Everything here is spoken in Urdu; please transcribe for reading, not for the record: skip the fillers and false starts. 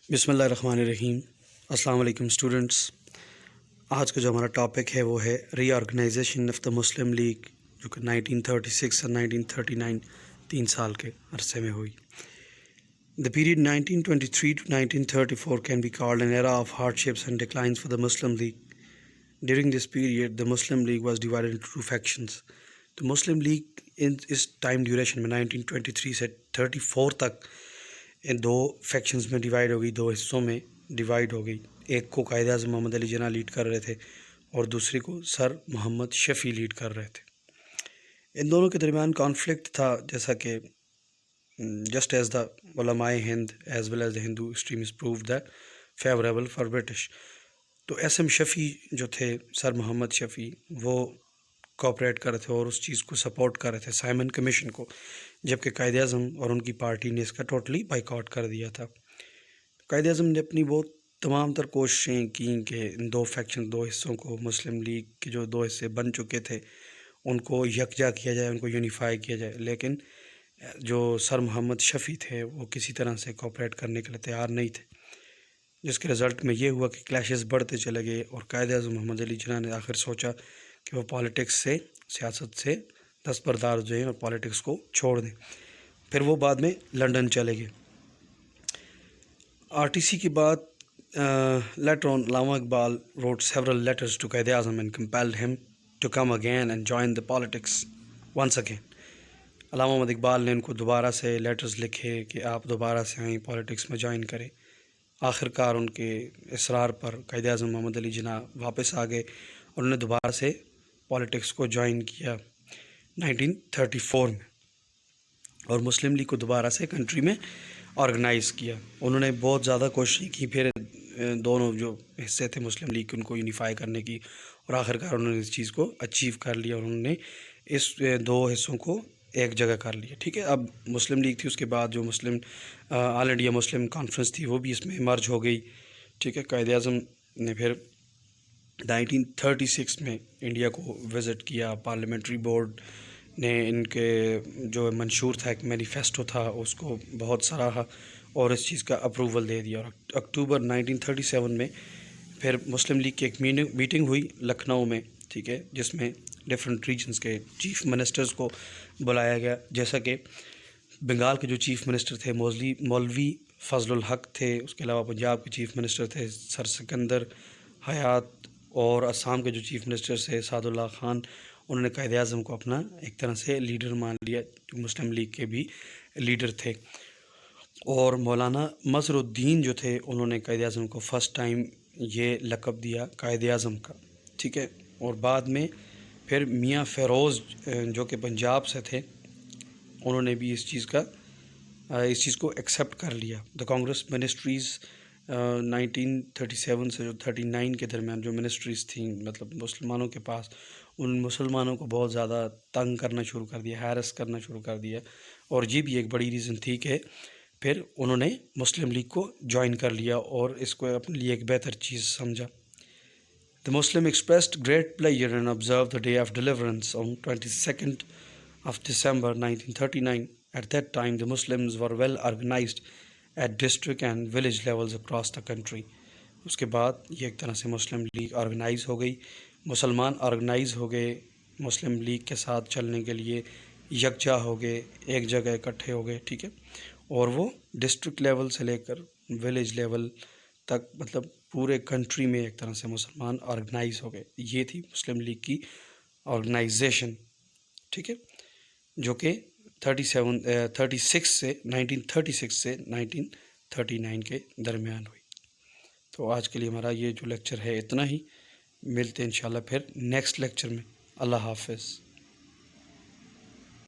بسم اللہ الرحمن الرحیم۔ السلام علیکم اسٹوڈنٹس۔ آج کا جو ہمارا ٹاپک ہے وہ ہے reorganisation of the Muslim League, جو کہ 1936 اور 1939 3 سال کے عرصے میں ہوئی۔ The period 1923 to 1934 can be called an era of hardships and declines for the Muslim League. During this period, the Muslim League was divided into two factions. The Muslim League اس ٹائم ڈیوریشن میں 1923 سے 34 تک ان دو فیکشنز میں ڈیوائیڈ ہو گئی، دو حصوں میں ڈیوائیڈ ہو گئی۔ ایک کو قائد اعظم محمد علی جناح لیڈ کر رہے تھے اور دوسری کو سر محمد شفیع لیڈ کر رہے تھے۔ ان دونوں کے درمیان کانفلکٹ تھا، جیسا کہ just as the Ulama Hind as well as the Hindu streams proved the favourable for British. تو ایس ایم شفیع جو تھے، سر محمد شفیع، وہ کوآپریٹ کر رہے تھے اور اس چیز کو سپورٹ کر رہے تھے، سائمن کمیشن کو، جبکہ قائد اعظم اور ان کی پارٹی نے اس کا ٹوٹلی بائیکاٹ کر دیا تھا۔ قائد اعظم نے اپنی بہت تمام تر کوششیں کیں کہ ان دو فیکشن، دو حصوں کو، مسلم لیگ کے جو دو حصے بن چکے تھے ان کو یکجا کیا جائے، ان کو یونیفائی کیا جائے، لیکن جو سر محمد شفیع تھے وہ کسی طرح سے کوآپریٹ کرنے کے لیے تیار نہیں تھے، جس کے رزلٹ میں یہ ہوا کہ کلیشز بڑھتے چلے گئے اور قائد اعظم محمد علی جناح نے آخر سوچا کہ وہ پالیٹکس سے، سیاست سے دستبردار ہو جائیں اور پالیٹکس کو چھوڑ دیں۔ پھر وہ بعد میں لنڈن چلے گئے۔ آر ٹی سی کے بعد later on Allama Iqbal wrote several letters to Quaid Azam and compelled him to come again and join the politics once again. علامہ محمد اقبال نے ان کو دوبارہ سے لیٹرز لکھے کہ آپ دوبارہ سے آئیں، پالیٹکس میں جوائن کریں۔ آخر کار ان کے اصرار پر قائد اعظم محمد علی جناح واپس آ گئے اور انہوں نے دوبارہ سے پالیٹکس کو جوائن کیا 1934 میں، اور مسلم لیگ کو دوبارہ سے کنٹری میں آرگنائز کیا۔ انہوں نے بہت زیادہ کوششیں کی، پھر دونوں جو حصے تھے مسلم لیگ کے ان کو یونیفائی کرنے کی، اور آخر کار انہوں نے اس چیز کو اچیو کر لیا اور انہوں نے اس دو حصوں کو ایک جگہ کر لیا۔ ٹھیک ہے، اب مسلم لیگ تھی، اس کے بعد جو مسلم آل انڈیا مسلم کانفرنس تھی وہ بھی اس میں مرج ہو گئی۔ ٹھیک ہے، قائد اعظم نے پھر 1936 میں انڈیا کو وزٹ کیا۔ پارلیمنٹری بورڈ نے ان کے جو منشور تھا، ایک مینیفیسٹو تھا، اس کو بہت سراہا اور اس چیز کا اپروول دے دیا۔ اور اکتوبر 1937 میں پھر مسلم لیگ کی ایک میٹنگ ہوئی لکھنؤ میں، ٹھیک ہے، جس میں ڈفرینٹ ریجنز کے چیف منسٹرز کو بلایا گیا، جیسا کہ بنگال کے جو چیف منسٹر تھے مولوی فضل الحق تھے، اس کے علاوہ پنجاب کے چیف منسٹر تھے سر سکندر حیات، اور آسام کے جو چیف منسٹر تھے سعد اللہ خان۔ انہوں نے قائد اعظم کو اپنا ایک طرح سے لیڈر مان لیا، جو مسلم لیگ کے بھی لیڈر تھے۔ اور مولانا مظہر الدین جو تھے، انہوں نے قائد اعظم کو فرسٹ ٹائم یہ لقب دیا قائد اعظم کا، ٹھیک ہے۔ اور بعد میں پھر میاں فیروز جو کہ پنجاب سے تھے، انہوں نے بھی اس چیز کو ایکسیپٹ کر لیا۔ دا کانگریس منسٹریز 1937 سے جو 39 کے درمیان جو منسٹریز تھیں، مطلب مسلمانوں کے پاس، ان مسلمانوں کو بہت زیادہ تنگ کرنا شروع کر دیا، ہیرس کرنا شروع کر دیا، اور یہ بھی ایک بڑی ریزن تھی کہ پھر انہوں نے مسلم لیگ کو جوائن کر لیا اور اس کو اپنے لیے ایک بہتر چیز سمجھا۔ The Muslim expressed great pleasure and observed the day of deliverance on 22nd of December 1939. At that time, the Muslims were well organized at district and village levels across the country. اس کے بعد یہ ایک طرح سے مسلم لیگ آرگنائز ہو گئی، مسلمان آرگنائز ہو گئے، مسلم لیگ کے ساتھ چلنے کے لیے یکجا ہو گئے، ایک جگہ اکٹھے ہو گئے، ٹھیک ہے۔ اور وہ ڈسٹرکٹ لیول سے لے کر ولیج لیول تک، مطلب پورے کنٹری میں ایک طرح سے مسلمان آرگنائز ہو گئے۔ یہ تھی مسلم لیگ کی آرگنائزیشن، ٹھیک ہے، جو کہ 1936 سے 1939 کے درمیان ہوئی۔ تو آج کے لیے ہمارا یہ جو لیکچر ہے اتنا ہی، ملتے ہیں انشاءاللہ پھر نیکسٹ لیکچر میں۔ اللہ حافظ۔